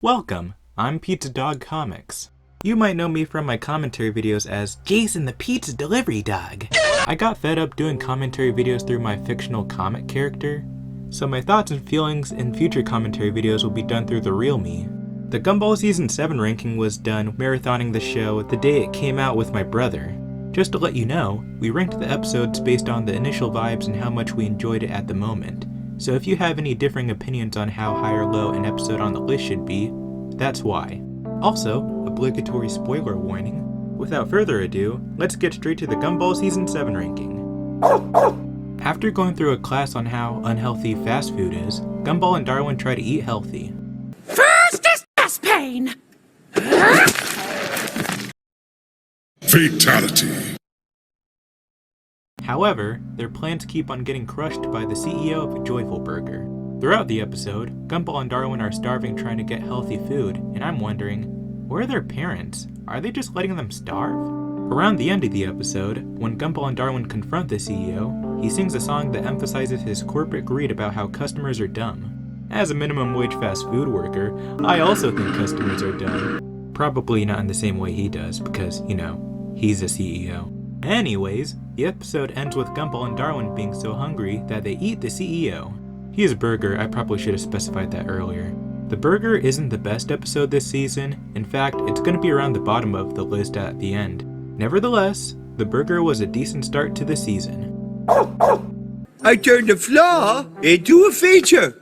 Welcome, I'm Pizza Dog Comics. You might know me from my commentary videos as Jason the Pizza Delivery Dog. I got fed up doing commentary videos through my fictional comic character, so my thoughts and feelings in future commentary videos will be done through the real me. The Gumball Season 7 ranking was done marathoning the show the day it came out with my brother. Just to let you know, we ranked the episodes based on the initial vibes and how much we enjoyed it at the moment. So if you have any differing opinions on how high or low an episode on the list should be, that's why. Also, obligatory spoiler warning. Without further ado, let's get straight to the Gumball Season 7 ranking. After going through a class on how unhealthy fast food is, Gumball and Darwin try to eat healthy. First is chest pain! Fatality. However, their plans keep on getting crushed by the CEO of Joyful Burger. Throughout the episode, Gumball and Darwin are starving trying to get healthy food, and I'm wondering, where are their parents? Are they just letting them starve? Around the end of the episode, when Gumball and Darwin confront the CEO, he sings a song that emphasizes his corporate greed about how customers are dumb. As a minimum wage fast food worker, I also think customers are dumb. Probably not in the same way he does, because, you know, he's a CEO. Anyways, the episode ends with Gumball and Darwin being so hungry that they eat the CEO. He is a burger, I probably should have specified that earlier. The burger isn't the best episode this season, in fact, it's going to be around the bottom of the list at the end. Nevertheless, the burger was a decent start to the season. I turned a flaw into a feature.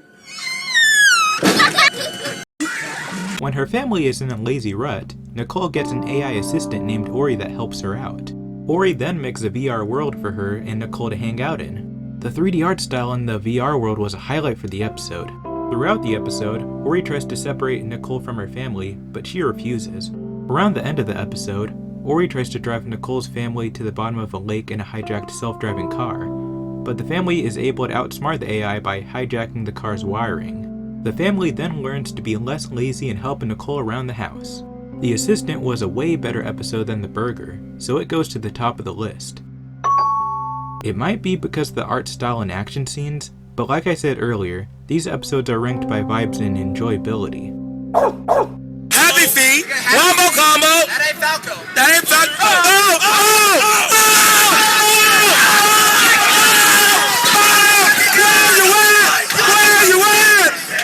When her family is in a lazy rut, Nicole gets an AI assistant named Ori that helps her out. Ori then makes a VR world for her and Nicole to hang out in. The 3D art style in the VR world was a highlight for the episode. Throughout the episode, Ori tries to separate Nicole from her family, but she refuses. Around the end of the episode, Ori tries to drive Nicole's family to the bottom of a lake in a hijacked self-driving car, but the family is able to outsmart the AI by hijacking the car's wiring. The family then learns to be less lazy and help Nicole around the house. The assistant was a way better episode than the burger, so it goes to the top of the list. It might be because of the art style and action scenes, but like I said earlier, these episodes are ranked by vibes and enjoyability. Happy feet, one more combo. That ain't Falco. That ain't Falco.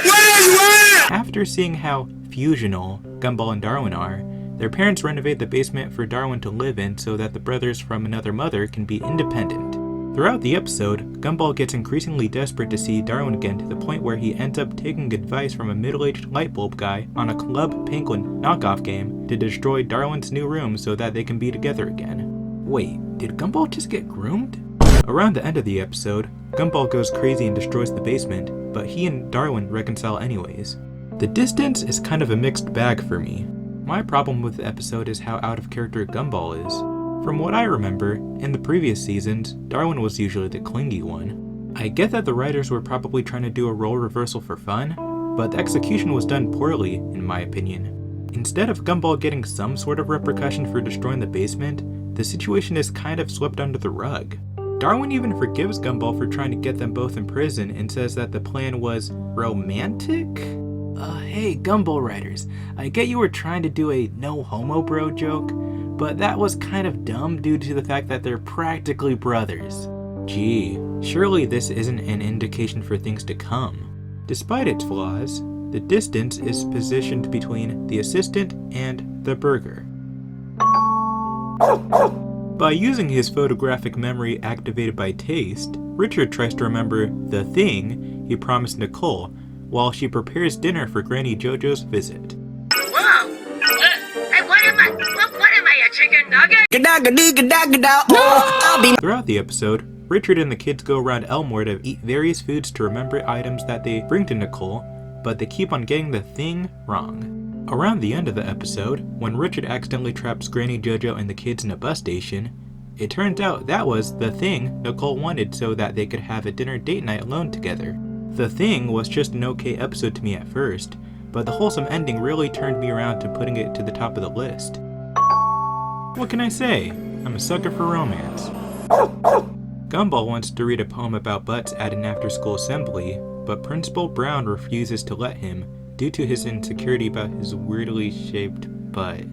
Where you at? After seeing how fusional Gumball and Darwin are, their parents renovate the basement for Darwin to live in so that the brothers from another mother can be independent. Throughout the episode, Gumball gets increasingly desperate to see Darwin again to the point where he ends up taking advice from a middle-aged light bulb guy on a Club Penguin knockoff game to destroy Darwin's new room so that they can be together again. Wait, did Gumball just get groomed? Around the end of the episode, Gumball goes crazy and destroys the basement, but he and Darwin reconcile anyways. The distance is kind of a mixed bag for me. My problem with the episode is how out of character Gumball is. From what I remember, in the previous seasons, Darwin was usually the clingy one. I get that the writers were probably trying to do a role reversal for fun, but the execution was done poorly, in my opinion. Instead of Gumball getting some sort of repercussion for destroying the basement, the situation is kind of swept under the rug. Darwin even forgives Gumball for trying to get them both in prison and says that the plan was romantic? Hey Gumball writers, I get you were trying to do a no homo bro joke, but that was kind of dumb due to the fact that they're practically brothers. Gee, surely this isn't an indication for things to come. Despite its flaws, the distance is positioned between the assistant and the burger. By using his photographic memory activated by taste, Richard tries to remember the thing he promised Nicole while she prepares dinner for Granny JoJo's visit. Whoa! What am I, a chicken nugget? Throughout the episode, Richard and the kids go around Elmore to eat various foods to remember items that they bring to Nicole, but they keep on getting the thing wrong. Around the end of the episode, when Richard accidentally traps Granny JoJo and the kids in a bus station, it turns out that was the thing Nicole wanted so that they could have a dinner date night alone together. The Thing was just an okay episode to me at first, but the wholesome ending really turned me around to putting it to the top of the list. What can I say? I'm a sucker for romance. Gumball wants to read a poem about butts at an after-school assembly, but Principal Brown refuses to let him due to his insecurity about his weirdly shaped butt.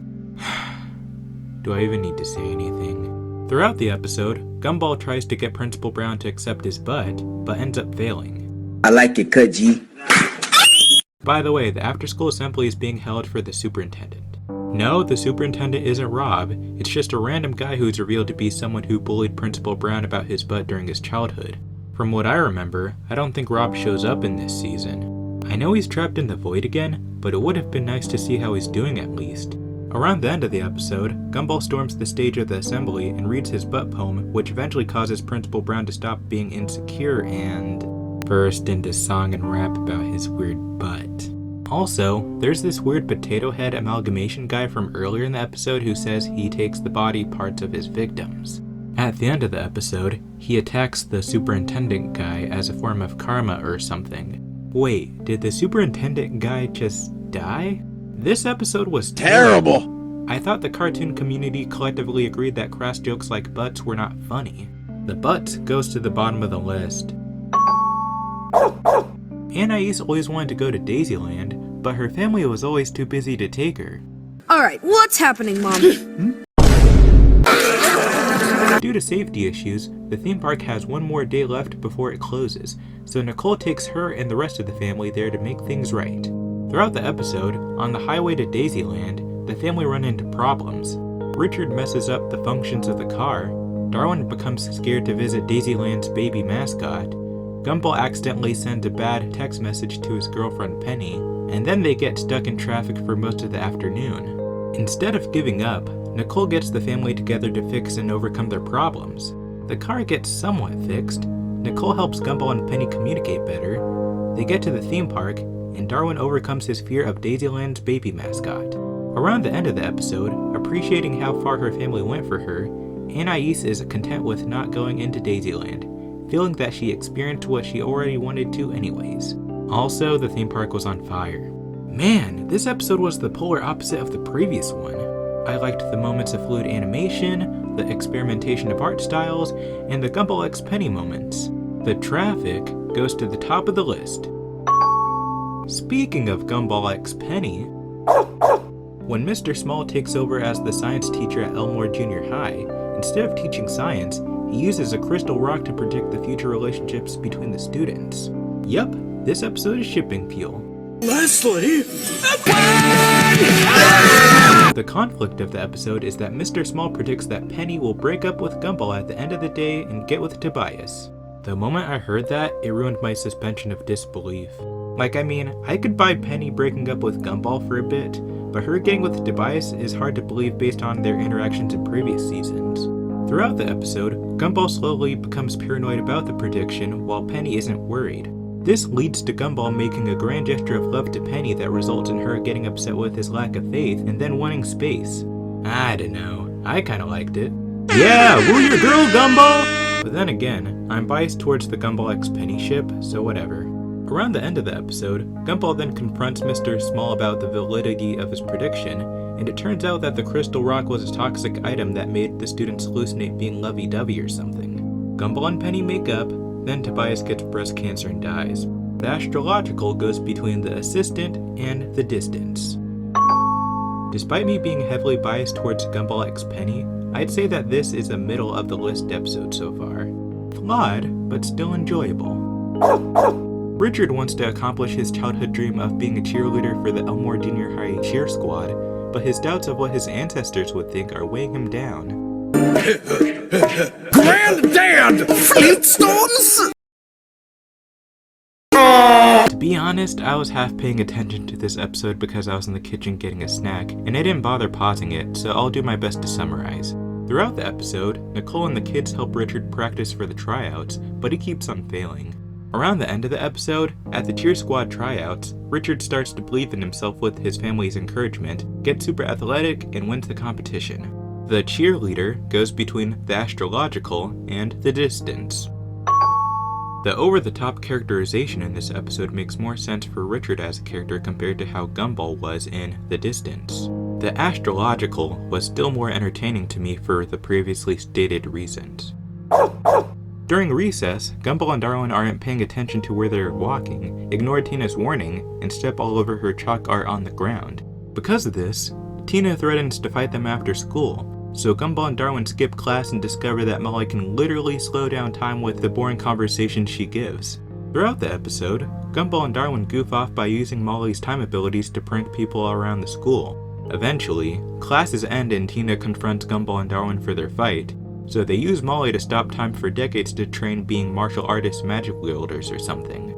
Do I even need to say anything? Throughout the episode, Gumball tries to get Principal Brown to accept his butt, but ends up failing. I like it, cut G. By the way, the after-school assembly is being held for the superintendent. No, the superintendent isn't Rob, it's just a random guy who's revealed to be someone who bullied Principal Brown about his butt during his childhood. From what I remember, I don't think Rob shows up in this season. I know he's trapped in the void again, but it would have been nice to see how he's doing at least. Around the end of the episode, Gumball storms the stage of the assembly and reads his butt poem, which eventually causes Principal Brown to stop being insecure and burst into song and rap about his weird butt. Also, there's this weird potato head amalgamation guy from earlier in the episode who says he takes the body parts of his victims. At the end of the episode, he attacks the superintendent guy as a form of karma or something. Wait, did the superintendent guy just die? This episode was terrible! I thought the cartoon community collectively agreed that crass jokes like butts were not funny. The butt goes to the bottom of the list. Anais always wanted to go to Daisyland, but her family was always too busy to take her. Alright, what's happening, Mom? Due to safety issues, the theme park has one more day left before it closes, so Nicole takes her and the rest of the family there to make things right. Throughout the episode, on the highway to Daisyland, the family run into problems. Richard messes up the functions of the car, Darwin becomes scared to visit Daisyland's baby mascot, Gumball accidentally sends a bad text message to his girlfriend Penny, and then they get stuck in traffic for most of the afternoon. Instead of giving up, Nicole gets the family together to fix and overcome their problems. The car gets somewhat fixed, Nicole helps Gumball and Penny communicate better, they get to the theme park, and Darwin overcomes his fear of Daisyland's baby mascot. Around the end of the episode, appreciating how far her family went for her, Anais is content with not going into Daisyland, feeling that she experienced what she already wanted to anyways. Also, the theme park was on fire. Man, this episode was the polar opposite of the previous one. I liked the moments of fluid animation, the experimentation of art styles, and the Gumball X Penny moments. The traffic goes to the top of the list. Speaking of Gumball X Penny, when Mr. Small takes over as the science teacher at Elmore Junior High, instead of teaching science, he uses a crystal rock to predict the future relationships between the students. Yup, this episode is shipping fuel. Leslie! The conflict of the episode is that Mr. Small predicts that Penny will break up with Gumball at the end of the day and get with Tobias. The moment I heard that, it ruined my suspension of disbelief. Like, I mean, I could buy Penny breaking up with Gumball for a bit, but her getting with Tobias is hard to believe based on their interactions in previous seasons. Throughout the episode, Gumball slowly becomes paranoid about the prediction while Penny isn't worried. This leads to Gumball making a grand gesture of love to Penny that results in her getting upset with his lack of faith and then wanting space. I don't know, I kinda liked it. Yeah, woo your girl, Gumball! But then again, I'm biased towards the Gumball X Penny ship, so whatever. Around the end of the episode, Gumball then confronts Mr. Small about the validity of his prediction, and it turns out that the crystal rock was a toxic item that made the students hallucinate being lovey-dovey or something. Gumball and Penny make up, then Tobias gets breast cancer and dies. The Astrological goes between the assistant and the distance. Despite me being heavily biased towards Gumball X Penny, I'd say that this is a middle of the list episode so far. Flawed, but still enjoyable. Richard wants to accomplish his childhood dream of being a cheerleader for the Elmore Junior High cheer squad, but his doubts of what his ancestors would think are weighing him down. Granddad! Flintstones! To be honest, I was half paying attention to this episode because I was in the kitchen getting a snack, and I didn't bother pausing it, so I'll do my best to summarize. Throughout the episode, Nicole and the kids help Richard practice for the tryouts, but he keeps on failing. Around the end of the episode, at the cheer squad tryouts, Richard starts to believe in himself with his family's encouragement, gets super athletic, and wins the competition. The cheerleader goes between the Astrological and the distance. The over-the-top characterization in this episode makes more sense for Richard as a character compared to how Gumball was in The Distance. The Astrological was still more entertaining to me for the previously stated reasons. During recess, Gumball and Darwin aren't paying attention to where they're walking, ignore Tina's warning, and step all over her chalk art on the ground. Because of this, Tina threatens to fight them after school, so Gumball and Darwin skip class and discover that Molly can literally slow down time with the boring conversations she gives. Throughout the episode, Gumball and Darwin goof off by using Molly's time abilities to prank people around the school. Eventually, classes end and Tina confronts Gumball and Darwin for their fight, so they use Molly to stop time for decades to train being martial artist magic wielders or something.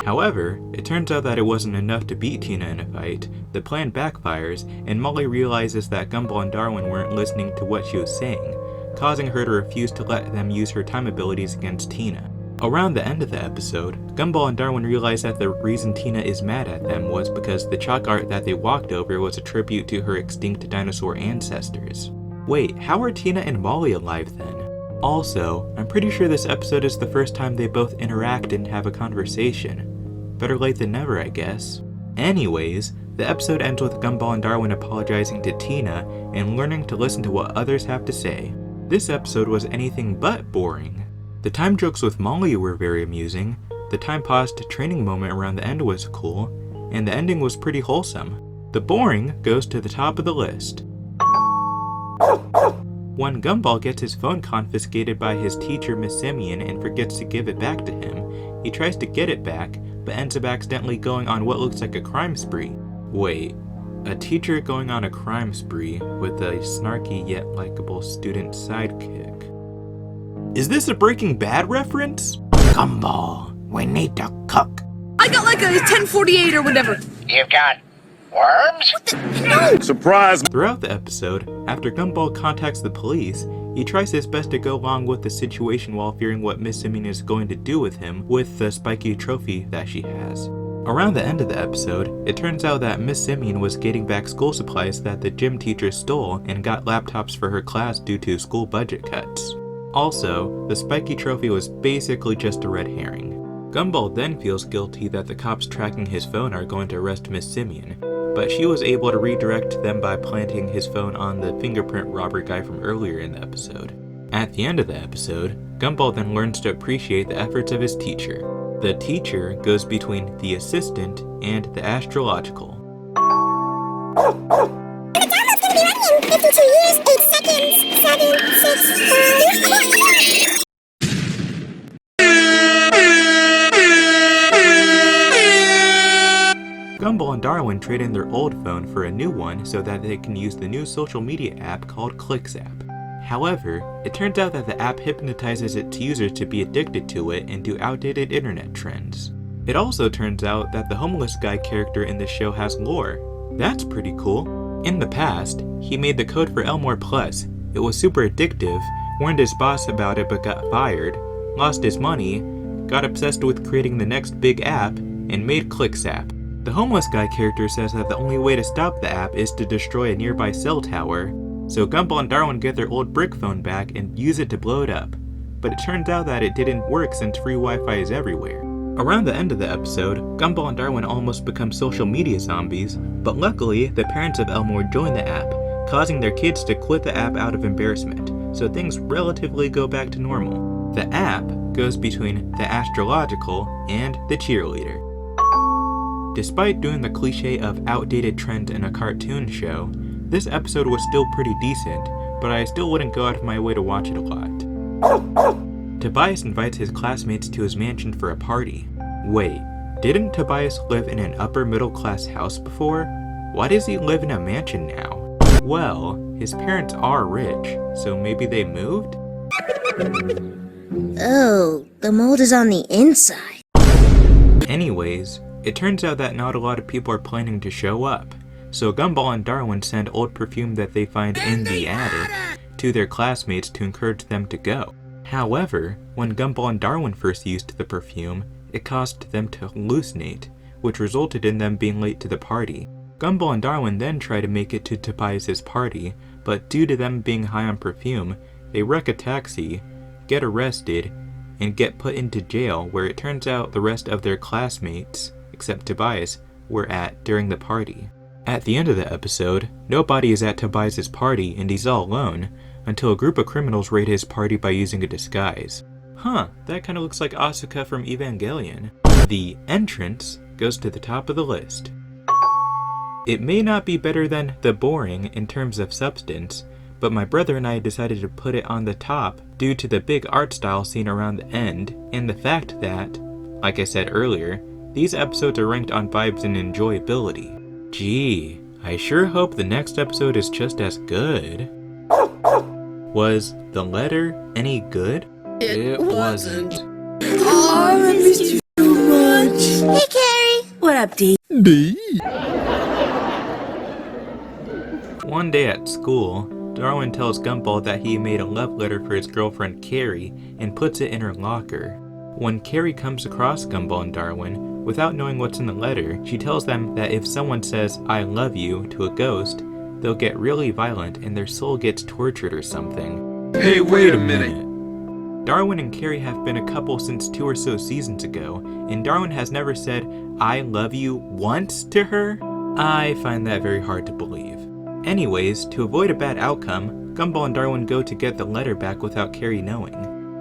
However, it turns out that it wasn't enough to beat Tina in a fight. The plan backfires, and Molly realizes that Gumball and Darwin weren't listening to what she was saying, causing her to refuse to let them use her time abilities against Tina. Around the end of the episode, Gumball and Darwin realize that the reason Tina is mad at them was because the chalk art that they walked over was a tribute to her extinct dinosaur ancestors. Wait, how are Tina and Molly alive then? Also, I'm pretty sure this episode is the first time they both interact and have a conversation. Better late than never, I guess. Anyways, the episode ends with Gumball and Darwin apologizing to Tina and learning to listen to what others have to say. This episode was anything but boring. The time jokes with Molly were very amusing, the time paused training moment around the end was cool, and the ending was pretty wholesome. The boring goes to the top of the list. When Gumball gets his phone confiscated by his teacher Miss Simeon and forgets to give it back to him, he tries to get it back, but ends up accidentally going on what looks like a crime spree. Wait, a teacher going on a crime spree with a snarky yet likable student sidekick. Is this a Breaking Bad reference? Gumball, we need to cook. I got like a 1048 or whatever. You've got worms? No! Surprise! Throughout the episode, after Gumball contacts the police, he tries his best to go along with the situation while fearing what Miss Simeon is going to do with him with the spiky trophy that she has. Around the end of the episode, it turns out that Miss Simeon was getting back school supplies that the gym teacher stole and got laptops for her class due to school budget cuts. Also, the spiky trophy was basically just a red herring. Gumball then feels guilty that the cops tracking his phone are going to arrest Miss Simeon, but she was able to redirect them by planting his phone on the fingerprint robber guy from earlier in the episode. At the end of the episode, Gumball then learns to appreciate the efforts of his teacher. The teacher goes between the assistant and the astrological. The download's gonna be ready in 52 years, 8 seconds, 7, 6, 5... Gumball and Darwin trade in their old phone for a new one so that they can use the new social media app called ClicksApp. However, it turns out that the app hypnotizes its users to be addicted to it and do outdated internet trends. It also turns out that the homeless guy character in the show has lore. That's pretty cool. In the past, he made the code for Elmore Plus. It was super addictive, warned his boss about it but got fired, lost his money, got obsessed with creating the next big app, and made ClicksApp. The homeless guy character says that the only way to stop the app is to destroy a nearby cell tower, so Gumball and Darwin get their old brick phone back and use it to blow it up. But it turns out that it didn't work since free Wi-Fi is everywhere. Around the end of the episode, Gumball and Darwin almost become social media zombies, but luckily the parents of Elmore join the app, causing their kids to quit the app out of embarrassment, so things relatively go back to normal. The app goes between the Astrological and the Cheerleader. Despite doing the cliche of outdated trends in a cartoon show, this episode was still pretty decent, but I still wouldn't go out of my way to watch it a lot. Tobias invites his classmates to his mansion for a party. Wait, didn't Tobias live in an upper middle class house before? Why does he live in a mansion now? Well, his parents are rich, so maybe they moved? Oh, the mold is on the inside. Anyways, it turns out that not a lot of people are planning to show up, so Gumball and Darwin send old perfume that they find in the attic to their classmates to encourage them to go. However, when Gumball and Darwin first used the perfume, it caused them to hallucinate, which resulted in them being late to the party. Gumball and Darwin then try to make it to Tobias's party, but due to them being high on perfume, they wreck a taxi, get arrested, and get put into jail where it turns out the rest of their classmates, except Tobias, were at during the party. At the end of the episode, nobody is at Tobias' party and he's all alone, until a group of criminals raid his party by using a disguise. Huh, that kinda looks like Asuka from Evangelion. The entrance goes to the top of the list. It may not be better than The Boring in terms of substance, but my brother and I decided to put it on the top due to the big art style seen around the end, and the fact that, like I said earlier, these episodes are ranked on vibes and enjoyability. Gee, I sure hope the next episode is just as good. Was The Letter any good? It wasn't. Oh, I missed you so much. Hey, Carrie. What up, D? One day at school, Darwin tells Gumball that he made a love letter for his girlfriend Carrie and puts it in her locker. When Carrie comes across Gumball and Darwin, without knowing what's in the letter, she tells them that if someone says, "I love you," to a ghost, they'll get really violent and their soul gets tortured or something. Hey, wait a minute. Darwin and Carrie have been a couple since 2 or so seasons ago, and Darwin has never said, "I love you" once to her? I find that very hard to believe. Anyways, to avoid a bad outcome, Gumball and Darwin go to get the letter back without Carrie knowing.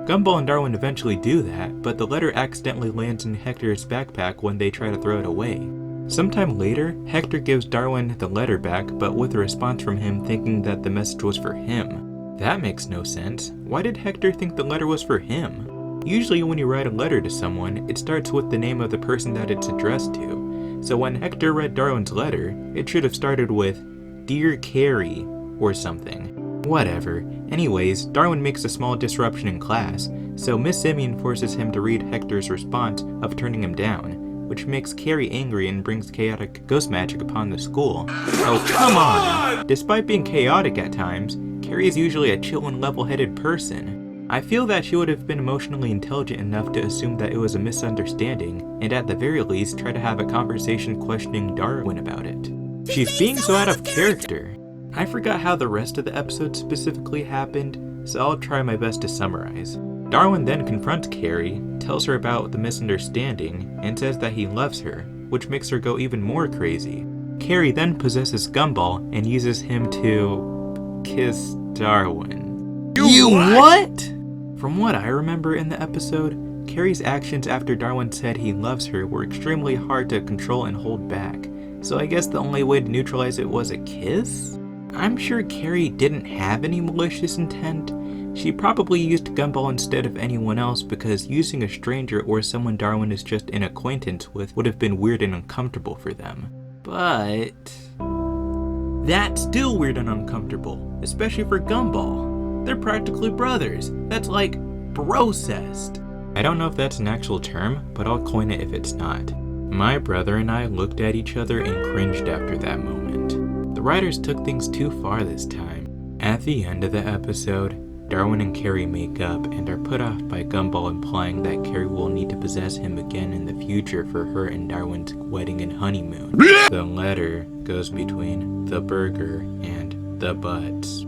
Gumball and Darwin eventually do that, but the letter accidentally lands in Hector's backpack when they try to throw it away. Sometime later, Hector gives Darwin the letter back, but with a response from him thinking that the message was for him. That makes no sense. Why did Hector think the letter was for him? Usually when you write a letter to someone, it starts with the name of the person that it's addressed to. So when Hector read Darwin's letter, it should have started with, "Dear Carrie," or something. Whatever. Anyways, Darwin makes a small disruption in class, so Miss Simeon forces him to read Hector's response of turning him down, which makes Carrie angry and brings chaotic ghost magic upon the school. Oh, come on! Despite being chaotic at times, Carrie is usually a chill and level-headed person. I feel that she would have been emotionally intelligent enough to assume that it was a misunderstanding, and at the very least try to have a conversation questioning Darwin about it. She's being so out of character. I forgot how the rest of the episode specifically happened, so I'll try my best to summarize. Darwin then confronts Carrie, tells her about the misunderstanding, and says that he loves her, which makes her go even more crazy. Carrie then possesses Gumball and uses him to kiss Darwin. You what? From what I remember in the episode, Carrie's actions after Darwin said he loves her were extremely hard to control and hold back, so I guess the only way to neutralize it was a kiss? I'm sure Carrie didn't have any malicious intent. She probably used Gumball instead of anyone else because using a stranger or someone Darwin is just an acquaintance with would have been weird and uncomfortable for them. But that's still weird and uncomfortable, especially for Gumball. They're practically brothers. That's like brocest. I don't know if that's an actual term, but I'll coin it if it's not. My brother and I looked at each other and cringed after that moment. The writers took things too far this time. At the end of the episode, Darwin and Carrie make up and are put off by Gumball implying that Carrie will need to possess him again in the future for her and Darwin's wedding and honeymoon. The letter goes between the burger and the butts.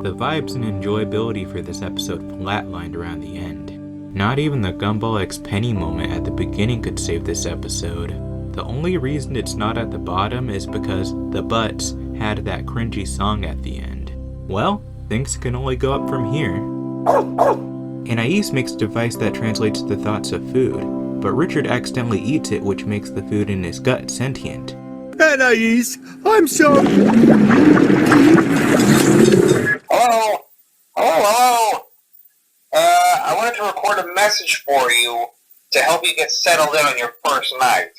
The vibes and enjoyability for this episode flatlined around the end. Not even the Gumball X Penny moment at the beginning could save this episode. The only reason it's not at the bottom is because the butts had that cringy song at the end. Well, things can only go up from here. Anais makes a device that translates the thoughts of food, but Richard accidentally eats it, which makes the food in his gut sentient. Anais, I'm sorry. Hello? Hello? I wanted to record a message for you to help you get settled in on your first night.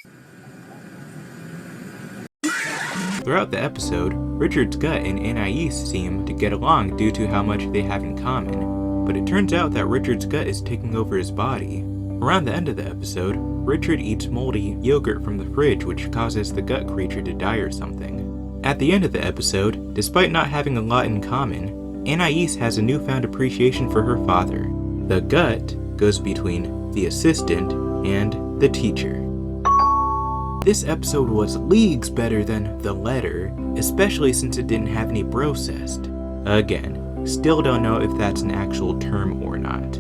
Throughout the episode, Richard's gut and Anais seem to get along due to how much they have in common, but it turns out that Richard's gut is taking over his body. Around the end of the episode, Richard eats moldy yogurt from the fridge, which causes the gut creature to die or something. At the end of the episode, despite not having a lot in common, Anais has a newfound appreciation for her father. The gut goes between the assistant and the teacher. This episode was leagues better than The Letter, especially since it didn't have any brocest. Again, still don't know if that's an actual term or not.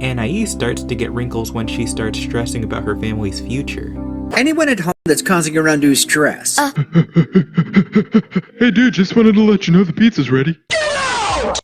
Anais starts to get wrinkles when she starts stressing about her family's future. Anyone at home? that's causing her undue stress. Hey dude, just wanted to let you know the pizza's ready.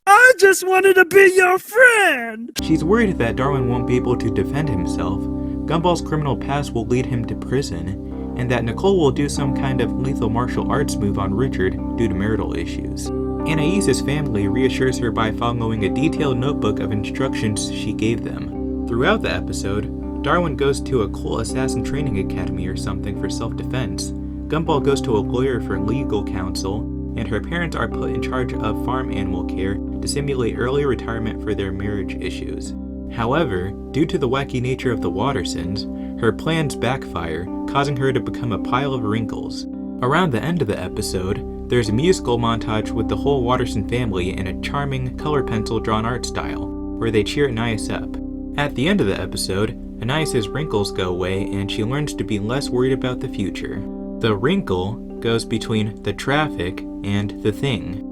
I just wanted to be your friend! She's worried that Darwin won't be able to defend himself, Gumball's criminal past will lead him to prison, and that Nicole will do some kind of lethal martial arts move on Richard due to marital issues. Anaise's family reassures her by following a detailed notebook of instructions she gave them. Throughout the episode, Darwin goes to a cool assassin training academy or something for self-defense, Gumball goes to a lawyer for legal counsel, and her parents are put in charge of farm animal care to simulate early retirement for their marriage issues. However, due to the wacky nature of the Wattersons, her plans backfire, causing her to become a pile of wrinkles. Around the end of the episode, there's a musical montage with the whole Watterson family in a charming color pencil drawn art style, where they cheer Anais up. At the end of the episode, Anais's wrinkles go away and she learns to be less worried about the future. The wrinkle goes between the traffic and the thing.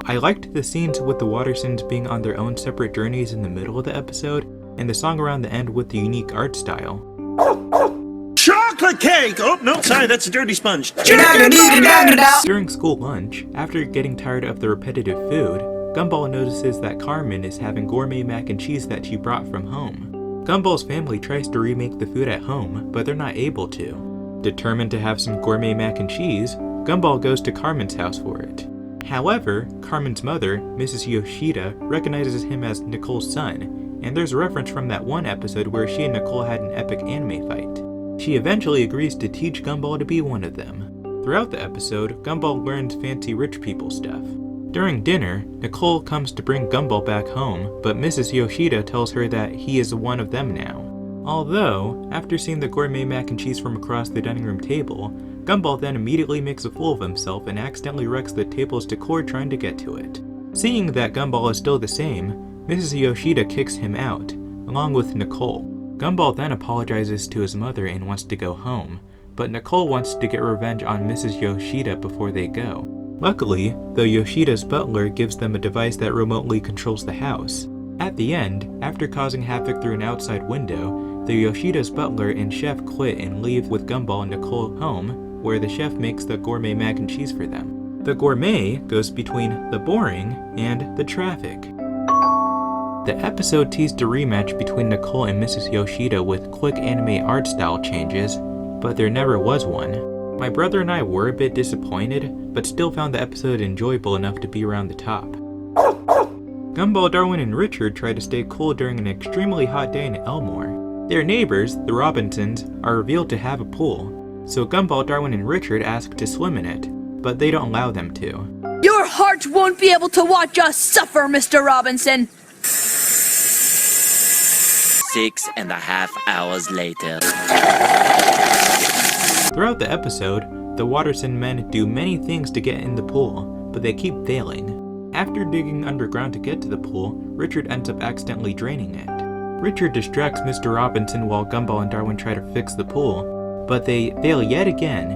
I liked the scenes with the Wattersons being on their own separate journeys in the middle of the episode, and the song around the end with the unique art style. Chocolate cake! Oh, no, sorry, that's a dirty sponge. During school lunch, after getting tired of the repetitive food, Gumball notices that Carmen is having gourmet mac and cheese that she brought from home. Gumball's family tries to remake the food at home, but they're not able to. Determined to have some gourmet mac and cheese, Gumball goes to Carmen's house for it. However, Carmen's mother, Mrs. Yoshida, recognizes him as Nicole's son, and there's a reference from that one episode where she and Nicole had an epic anime fight. She eventually agrees to teach Gumball to be one of them. Throughout the episode, Gumball learns fancy rich people stuff. During dinner, Nicole comes to bring Gumball back home, but Mrs. Yoshida tells her that he is one of them now. Although, after seeing the gourmet mac and cheese from across the dining room table, Gumball then immediately makes a fool of himself and accidentally wrecks the table's decor trying to get to it. Seeing that Gumball is still the same, Mrs. Yoshida kicks him out, along with Nicole. Gumball then apologizes to his mother and wants to go home, but Nicole wants to get revenge on Mrs. Yoshida before they go. Luckily, the Yoshida's butler gives them a device that remotely controls the house. At the end, after causing havoc through an outside window, the Yoshida's butler and chef quit and leave with Gumball and Nicole home, where the chef makes the gourmet mac and cheese for them. The gourmet goes between the boring and the traffic. The episode teased a rematch between Nicole and Mrs. Yoshida with quick anime art style changes, but there never was one. My brother and I were a bit disappointed, but still found the episode enjoyable enough to be around the top. Gumball, Darwin, and Richard try to stay cool during an extremely hot day in Elmore. Their neighbors, the Robinsons, are revealed to have a pool, so Gumball, Darwin, and Richard ask to swim in it, but they don't allow them to. Your heart won't be able to watch us suffer, Mr. Robinson! 6.5 hours later. Throughout the episode, the Watterson men do many things to get in the pool, but they keep failing. After digging underground to get to the pool, Richard ends up accidentally draining it. Richard distracts Mr. Robinson while Gumball and Darwin try to fix the pool, but they fail yet again,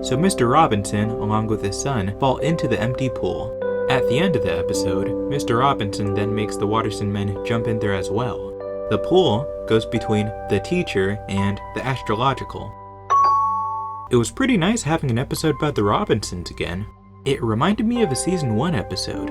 so Mr. Robinson, along with his son, fall into the empty pool. At the end of the episode, Mr. Robinson then makes the Watterson men jump in there as well. The pool goes between the teacher and the Astrological. It was pretty nice having an episode about the Robinsons again. It reminded me of a season 1 episode.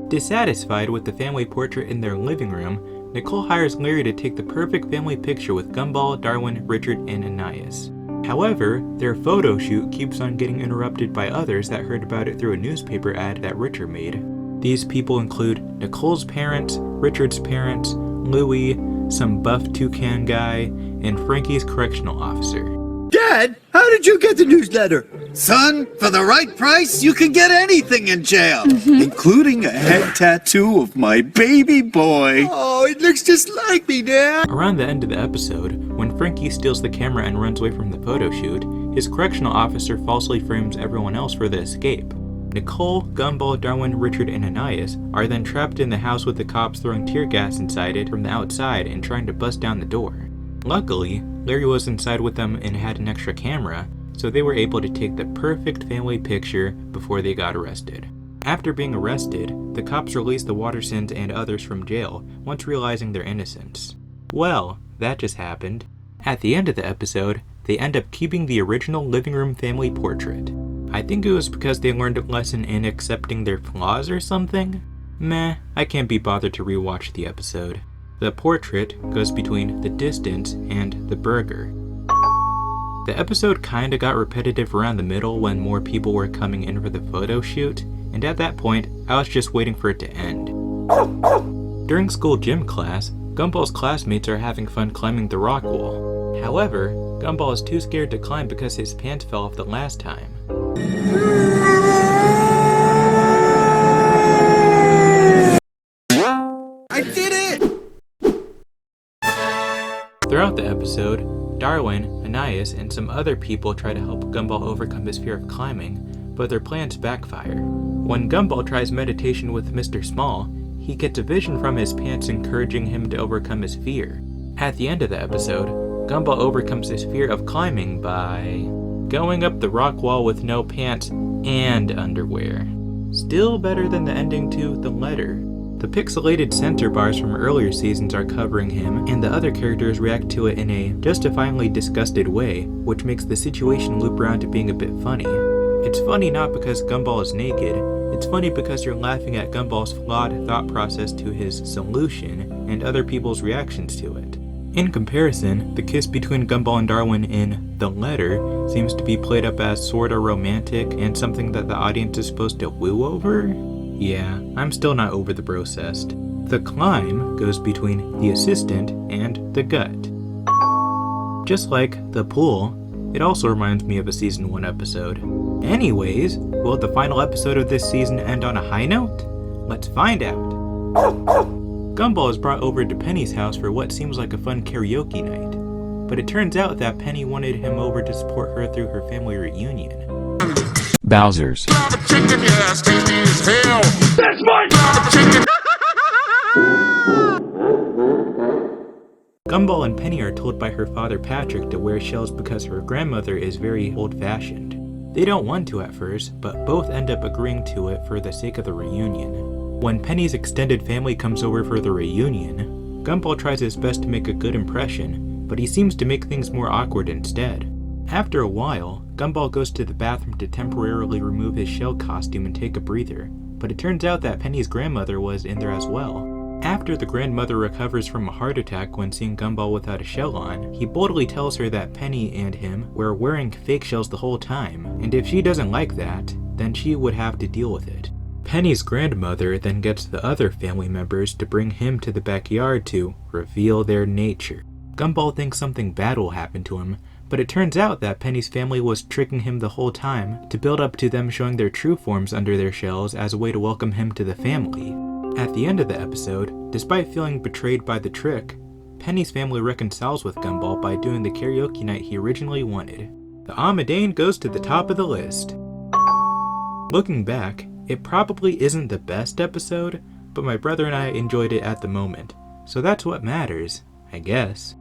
Dissatisfied with the family portrait in their living room, Nicole hires Larry to take the perfect family picture with Gumball, Darwin, Richard, and Anais. However, their photo shoot keeps on getting interrupted by others that heard about it through a newspaper ad that Richard made. These people include Nicole's parents, Richard's parents, Louie, some buff toucan guy, and Frankie's correctional officer. Dad, how did you get the newsletter? Son, for the right price, you can get anything in jail, including a head tattoo of my baby boy. Oh, it looks just like me, Dad. Around the end of the episode, when Frankie steals the camera and runs away from the photo shoot, his correctional officer falsely frames everyone else for the escape. Nicole, Gumball, Darwin, Richard, and Anais are then trapped in the house with the cops throwing tear gas inside it from the outside and trying to bust down the door. Luckily, Larry was inside with them and had an extra camera, so they were able to take the perfect family picture before they got arrested. After being arrested, the cops released the Wattersons and others from jail, once realizing their innocence. Well, that just happened. At the end of the episode, they end up keeping the original living room family portrait. I think it was because they learned a lesson in accepting their flaws or something? Meh, I can't be bothered to rewatch the episode. The portrait goes between the distance and the burger. The episode kinda got repetitive around the middle when more people were coming in for the photo shoot, and at that point, I was just waiting for it to end. During school gym class, Gumball's classmates are having fun climbing the rock wall. However, Gumball is too scared to climb because his pants fell off the last time. I did it! Throughout the episode, Darwin, Anais, and some other people try to help Gumball overcome his fear of climbing, but their plans backfire. When Gumball tries meditation with Mr. Small, he gets a vision from his pants encouraging him to overcome his fear. At the end of the episode, Gumball overcomes his fear of climbing by going up the rock wall with no pants and underwear. Still better than the ending to The Letter. The pixelated censor bars from earlier seasons are covering him, and the other characters react to it in a justifyingly disgusted way, which makes the situation loop around to being a bit funny. It's funny not because Gumball is naked, it's funny because you're laughing at Gumball's flawed thought process to his solution, and other people's reactions to it. In comparison, the kiss between Gumball and Darwin in The Letter seems to be played up as sorta romantic and something that the audience is supposed to woo over? Yeah, I'm still not over the brocest. The climb goes between the assistant and the gut. Just like the pool, it also reminds me of a season 1 episode. Anyways, will the final episode of this season end on a high note? Let's find out. Gumball is brought over to Penny's house for what seems like a fun karaoke night, but it turns out that Penny wanted him over to support her through her family reunion. Bowser's. Gumball and Penny are told by her father Patrick to wear shells because her grandmother is very old-fashioned. They don't want to at first, but both end up agreeing to it for the sake of the reunion. When Penny's extended family comes over for the reunion, Gumball tries his best to make a good impression, but he seems to make things more awkward instead. After a while, Gumball goes to the bathroom to temporarily remove his shell costume and take a breather, but it turns out that Penny's grandmother was in there as well. After the grandmother recovers from a heart attack when seeing Gumball without a shell on, he boldly tells her that Penny and him were wearing fake shells the whole time, and if she doesn't like that, then she would have to deal with it. Penny's grandmother then gets the other family members to bring him to the backyard to reveal their nature. Gumball thinks something bad will happen to him, but it turns out that Penny's family was tricking him the whole time to build up to them showing their true forms under their shells as a way to welcome him to the family. At the end of the episode, despite feeling betrayed by the trick, Penny's family reconciles with Gumball by doing the karaoke night he originally wanted. The Amadain goes to the top of the list. Looking back, it probably isn't the best episode, but my brother and I enjoyed it at the moment, so that's what matters, I guess.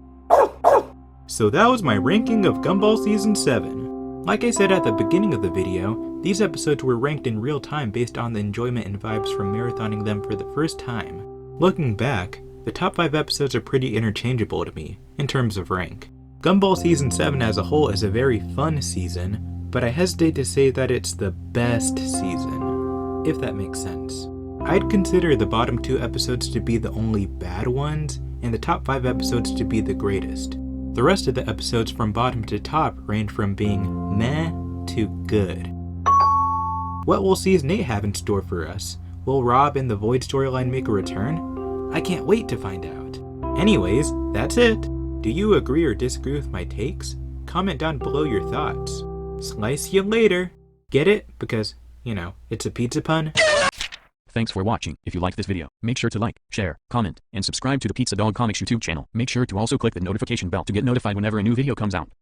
So that was my ranking of Gumball Season 7. Like I said at the beginning of the video, these episodes were ranked in real time based on the enjoyment and vibes from marathoning them for the first time. Looking back, the top 5 episodes are pretty interchangeable to me, in terms of rank. Gumball Season 7 as a whole is a very fun season, but I hesitate to say that it's the best season, if that makes sense. I'd consider the bottom 2 episodes to be the only bad ones, and the top 5 episodes to be the greatest. The rest of the episodes from bottom to top range from being meh to good. What will Season 8 have in store for us? Will Rob and the Void storyline make a return? I can't wait to find out. Anyways, that's it. Do you agree or disagree with my takes? Comment down below your thoughts. Slice you later. Get it? Because, you know, it's a pizza pun. Thanks for watching. If you liked this video, make sure to like, share, comment, and subscribe to the Pizza Dog Comics YouTube channel. Make sure to also click the notification bell to get notified whenever a new video comes out.